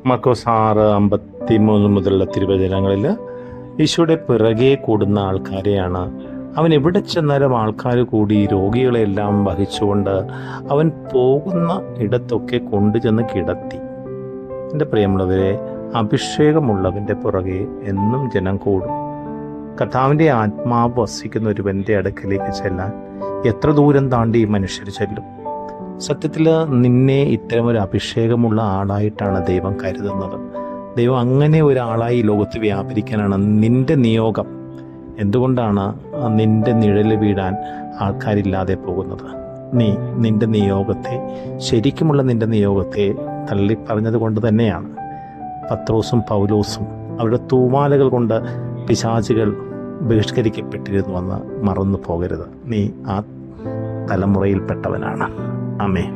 മർക്കോസ് 6:53 മുതലുള്ള തിരുവചനങ്ങളിൽ ഈശോയുടെ പിറകെ കൂടുന്ന ആൾക്കാരെയാണ്. അവൻ എവിടെ ചെന്നാലും ആൾക്കാർ കൂടി രോഗികളെല്ലാം വഹിച്ചുകൊണ്ട് അവൻ പോകുന്ന ഇടത്തൊക്കെ കൊണ്ടുചെന്ന് കിടത്തി. എൻ്റെ പ്രിയമുള്ളവരെ, അഭിഷേകമുള്ളവൻ്റെ പുറകെ എന്നും ജനം കൂടും. കർത്താവിൻ്റെ ആത്മാവ് വസിക്കുന്ന ഒരുവൻ്റെ അടുക്കലേക്ക് ചെല്ലാൻ എത്ര ദൂരം താണ്ടി മനുഷ്യർ ചെല്ലും. സത്യത്തിൽ നിന്നെ ഇത്തരമൊരു അഭിഷേകമുള്ള ആളായിട്ടാണ് ദൈവം കരുതുന്നത്. ദൈവം അങ്ങനെ ഒരാളായി ലോകത്ത് വ്യാപരിക്കാനാണ് നിൻ്റെ നിയോഗം. എന്തുകൊണ്ടാണ് നിൻ്റെ നിഴല് വീഴാൻ ആൾക്കാരില്ലാതെ പോകുന്നത്? നീ നിൻ്റെ നിയോഗത്തെ, ശരിക്കുമുള്ള നിൻ്റെ നിയോഗത്തെ തള്ളിപ്പറഞ്ഞത് കൊണ്ട് തന്നെയാണ്. പത്രോസും പൗലോസും അവരുടെ തൂവാലകൾ കൊണ്ട് പിശാചുകൾ ബഹിഷ്കരിക്കപ്പെട്ടിരുന്നുവെന്ന് മറന്നു പോകരുത്. നീ ആ തലമുറയിൽപ്പെട്ടവനാണ്. ആമേൻ.